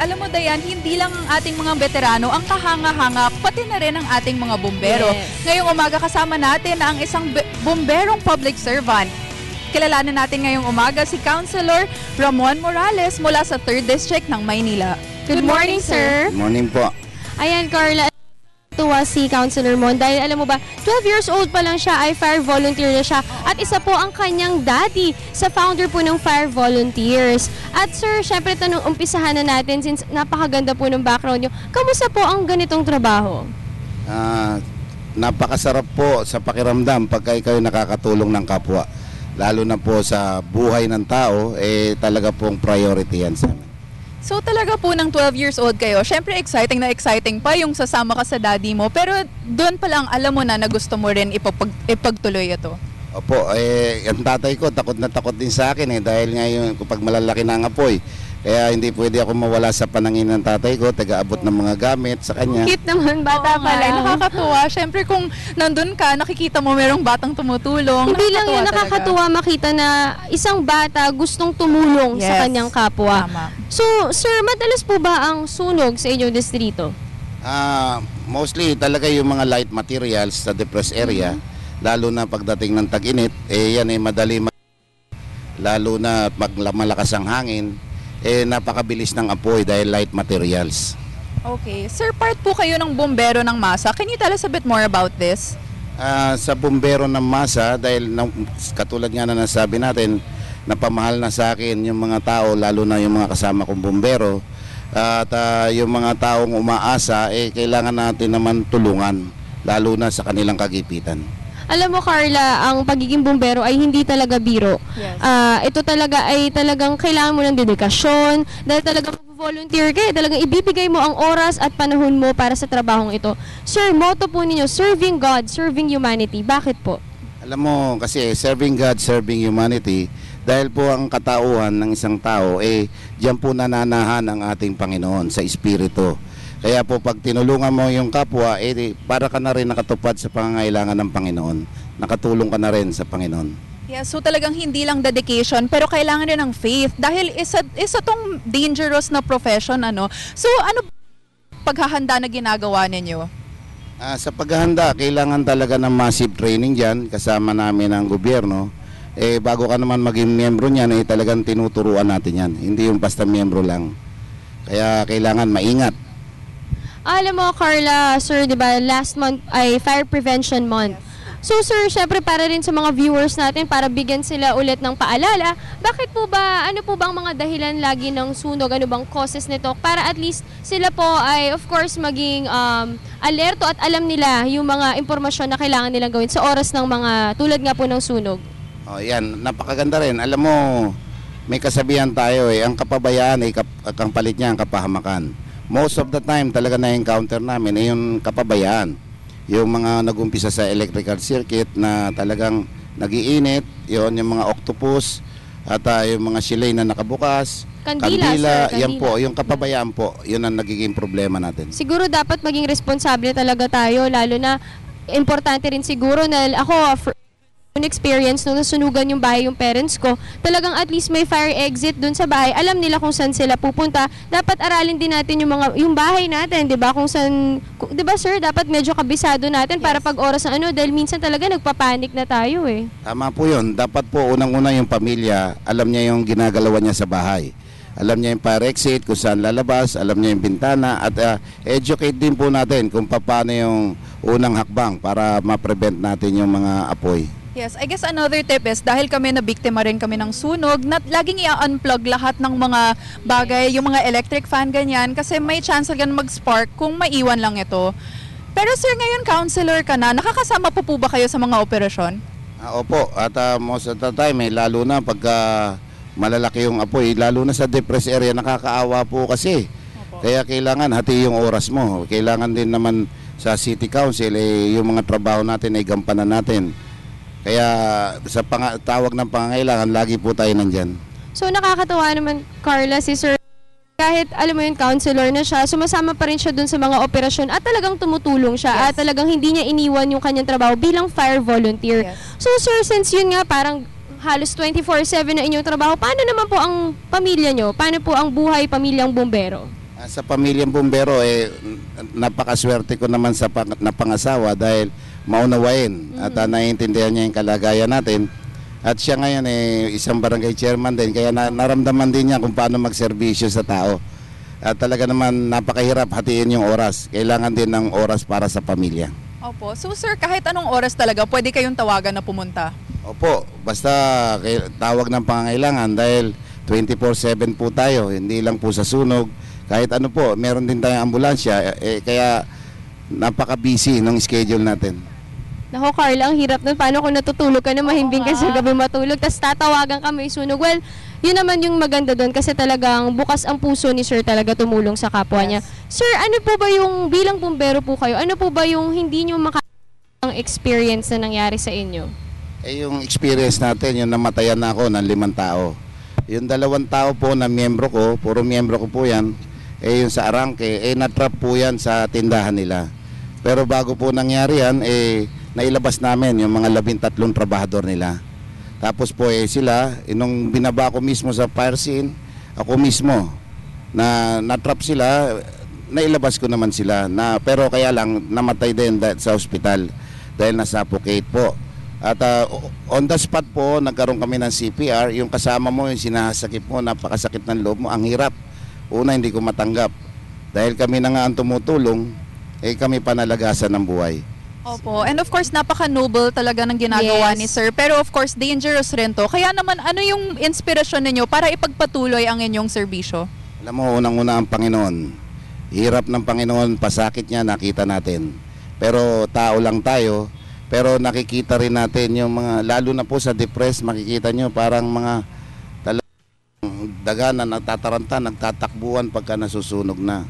Alam mo, Dayan, hindi lang ang ating mga veterano ang kahanga-hanga, pati na rin ang ating mga bumbero. Yes. Ngayong umaga kasama natin ang isang bumberong public servant. Kilalanin natin ngayong umaga si Councilor Ramon Morales mula sa 3rd District ng Maynila. Good morning, sir. Good morning po. Ayan, Carla, tuwa si Councilor Mon dahil alam mo ba, 12 years old pa lang siya ay fire volunteer na siya at isa po ang kanyang daddy sa founder po ng Fire Volunteers. At sir, syempre umpisahan na natin since napakaganda po ng background nyo. Kamusta po ang ganitong trabaho? Napakasarap po sa pakiramdam pagka kayo nakakatulong ng kapwa. Lalo na po sa buhay ng tao, talaga pong priority yan sa amin. So talaga po ng 12 years old kayo, syempre exciting na exciting pa yung sasama ka sa daddy mo, pero doon pa lang alam mo na gusto mo rin ipagtuloy ito. Opo, ang tatay ko takot na takot din sa akin dahil ngayon kapag malalaki na ang apoy. Kaya hindi pwede ako mawala sa panangin ng tatay ko, taga-abot ng mga gamit sa kanya. Cute naman, bata pa lang. Nakakatuwa. Syempre kung nandun ka, nakikita mo merong batang tumutulong. Hindi lang yun, nakakatuwa makita na isang bata gustong tumulong sa kanyang kapwa. Tama. So, sir, madalas po ba ang sunog sa inyong distrito? Mostly talaga yung mga light materials sa depressed area, lalo na pagdating ng tag-init, yan madali lalo na pag malakas ang hangin, napakabilis ng apoy dahil light materials. Okay. Sir, part po kayo ng bumbero ng masa. Can you tell us a bit more about this? Sa bumbero ng masa, dahil katulad nga na nasabi natin, napamahal na sa akin yung mga tao, lalo na yung mga kasama kong bumbero. At yung mga taong umaasa, kailangan natin naman tulungan, lalo na sa kanilang kagipitan. Alam mo, Carla, ang pagiging bumbero ay hindi talaga biro. Yes. Ito talaga ay talagang kailangan mo ng dedikasyon, dahil talagang volunteer ka, talagang ibibigay mo ang oras at panahon mo para sa trabahong ito. Sir, motto po ninyo, serving God, serving humanity. Bakit po? Alam mo, kasi serving God, serving humanity, dahil po ang katauhan ng isang tao, diyan po nananahan ang ating Panginoon sa Espiritu. Kaya po pag tinulungan mo yung kapwa, para ka na rin nakatupad sa pangangailangan ng Panginoon. Nakatulong ka na rin sa Panginoon. Yeah, so talagang hindi lang dedication, pero kailangan rin ng faith. Dahil isa tong dangerous na profession, ano? So ano paghahanda na ginagawa ninyo? Sa paghahanda, kailangan talaga ng massive training dyan, kasama namin ang gobyerno. Bago ka naman maging miyembro niyan, talagang tinuturuan natin yan. Hindi yung basta miyembro lang. Kaya kailangan maingat. Alam mo, Carla, sir, di ba, last month ay Fire Prevention Month. So, sir, syempre para rin sa mga viewers natin, para bigyan sila ulit ng paalala, bakit po ba, ano po bang mga dahilan lagi ng sunog, ano bang causes nito, para at least sila po ay, of course, maging alerto at alam nila yung mga impormasyon na kailangan nilang gawin sa oras ng mga, tulad nga po ng sunog. Yan, napakaganda rin. Alam mo, may kasabihan tayo, ang kapabayaan, ang palit niya ang kapahamakan. Most of the time talaga na-encounter namin yung kapabayaan. Yung mga nag-umpisa sa electrical circuit na talagang nagiinit, yung mga octopus, at yung mga silay na nakabukas, Kandila, sir, yan po, yung kapabayaan po, yun ang nagiging problema natin. Siguro dapat maging responsable talaga tayo, lalo na importante rin siguro na ako, experience nung nasunugan yung bahay yung parents ko, talagang at least may fire exit dun sa bahay. Alam nila kung saan sila pupunta. Dapat aralin din natin yung bahay natin, 'di ba? Kung saan, 'di ba sir, dapat medyo kabisado natin para pag oras ng dahil minsan talaga nagpapanik na tayo Tama po 'yun. Dapat po unang-una yung pamilya, alam niya yung ginagalawan niya sa bahay. Alam niya yung fire exit, kung saan lalabas, alam niya yung bintana, at educate din po natin kung paano yung unang hakbang para ma-prevent natin yung mga apoy. Yes, I guess another tip is, dahil kami nabiktima rin kami ng sunog, laging i-unplug lahat ng mga bagay, yung mga electric fan, ganyan, kasi may chance again mag-spark kung maiwan lang ito. Pero sir, ngayon counselor ka na, nakakasama po ba kayo sa mga operasyon? Opo, at most of the time, lalo na pagka malalaki yung apoy, lalo na sa depressed area, nakakaawa po kasi. Opo. Kaya kailangan hati yung oras mo. Kailangan din naman sa City Council, yung mga trabaho natin ay gampanan natin. Kaya sa tawag ng pangangailangan, lagi po tayo nandyan. So nakakatawa naman, Carla, si sir, kahit alam mo yun, counselor na siya, sumasama pa rin siya dun sa mga operasyon at talagang tumutulong siya at talagang hindi niya iniwan yung kanyang trabaho bilang fire volunteer. Yes. So sir, since yun nga parang halos 24/7 na inyong trabaho, paano naman po ang pamilya nyo? Paano po ang buhay pamilyang bumbero? Sa pamilyang bumbero, napakaswerte ko naman sa napangasawa dahil maunawain at naiintindihan niya yung kalagayan natin. At siya ngayon isang barangay chairman din, kaya naramdaman din niya kung paano magserbisyo sa tao. At talaga naman napakahirap hatiin yung oras. Kailangan din ng oras para sa pamilya. Opo. So sir, kahit anong oras talaga, pwede kayong tawagan na pumunta? Opo, basta tawag ng pangangailangan dahil 24/7 po tayo, hindi lang po sa sunog. Kahit ano po, meron din tayong ambulansya, kaya napaka-busy ng schedule natin. Nako Carla, ang hirap nun. Paano kung natutulog ka na mahimbing ka sa gabi matulog, tapos tatawagan ka may sunog? Well, yun naman yung maganda doon kasi talagang bukas ang puso ni Sir talaga tumulong sa kapwa niya. Sir, ano po ba yung bilang bumbero po kayo, ano po ba yung hindi nyo ang experience na nangyari sa inyo? Yung experience natin, yung namatayan na ako ng 5 tao. Yung 2 tao po na miyembro ko, puro miyembro ko po yan, yung sa Arangke, natrap po yan sa tindahan nila. Pero bago po nangyari yan, nailabas namin yung mga 13 trabahador nila. Tapos po sila, nung binaba ko mismo sa fire scene, ako mismo, na natrap sila, nailabas ko naman sila. Pero kaya lang, namatay din sa ospital dahil nasuffocate po. At on the spot po, nagkaroon kami ng CPR. Yung kasama mo, yung sinasakit mo, napakasakit ng loob mo, ang hirap. Una, hindi ko matanggap. Dahil kami na nga ang tumutulong, kami panalagasan ng buhay. Opo. And of course, napaka-noble talaga ng ginagawa ni Sir. Pero of course, dangerous rin to. Kaya naman, ano yung inspirasyon ninyo para ipagpatuloy ang inyong serbisyo? Alam mo, unang-una ang Panginoon. Hirap ng Panginoon, pasakit niya, nakita natin. Pero tao lang tayo. Pero nakikita rin natin yung mga, lalo na po sa depressed, makikita nyo parang mga daga na nagtataranta, nagtatakbuhan pagka nasusunog na.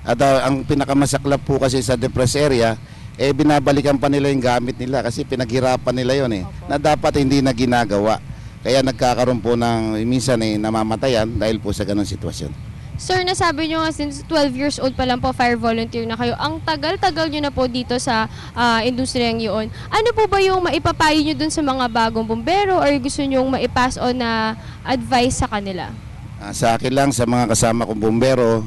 At ang pinakamasaklap po kasi sa depressed area, binabalikan pa nila yung gamit nila kasi pinaghirapan nila yon na dapat hindi na ginagawa. Kaya nagkakaroon po ng minsan namamatayan dahil po sa ganung sitwasyon. Sir, nasabi nyo nga since 12 years old pa lang po fire volunteer na kayo. Ang tagal-tagal nyo na po dito sa industriyang yun. Ano po ba yung maipapayo nyo dun sa mga bagong bumbero or gusto nyo maipass on na advice sa kanila? Sa akin lang, sa mga kasama kong bumbero,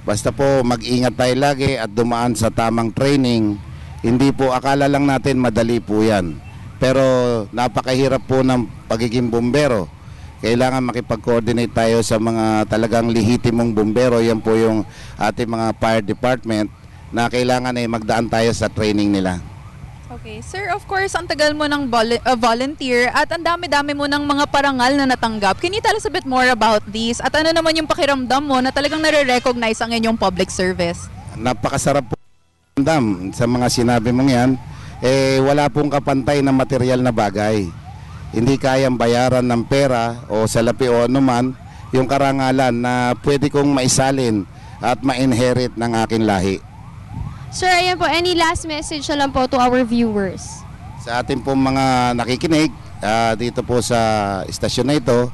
basta po mag-ingat tayo lagi at dumaan sa tamang training. Hindi po, akala lang natin madali po yan. Pero napakahirap po ng pagiging bumbero. Kailangan makipag-coordinate tayo sa mga talagang lihitimong bumbero. Yan po yung ating mga fire department na kailangan magdaan tayo sa training nila. Okay. Sir, of course, ang tagal mo ng volunteer at ang dami-dami mo ng mga parangal na natanggap. Can you tell us a bit more about this? At ano naman yung pakiramdam mo na talagang nare-recognize ang inyong public service? Napakasarap po sa mga sinabi mong yan. Wala pong kapantay na material na bagay. Hindi kayang bayaran ng pera o salapi o anuman yung karangalan na pwede kong maisalin at ma-inherit ng aking lahi. Sir, ayan po, any last message na lang po to our viewers? Sa ating pong mga nakikinig dito po sa istasyon na ito,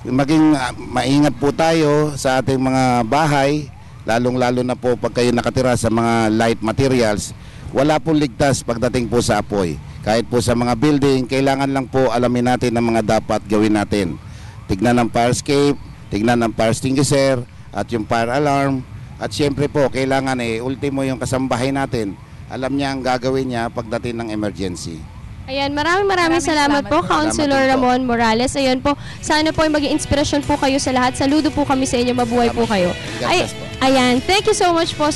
maging maingat po tayo sa ating mga bahay, lalong-lalo na po pag kayo nakatira sa mga light materials. Wala pong ligtas pagdating po sa apoy. Kahit po sa mga building, kailangan lang po alamin natin ang mga dapat gawin natin. Tignan ng fire escape, tignan ng fire extinguisher, at yung fire alarm. At siyempre po, kailangan ultimo yung kasambahay natin. Alam niya ang gagawin niya pagdating ng emergency. Ayan, maraming salamat po, Councilor Ramon Morales. Ayan po, sana po ay maging inspirasyon po kayo sa lahat. Saludo po kami sa inyo, mabuhay po kayo. Ayan, thank you so much po.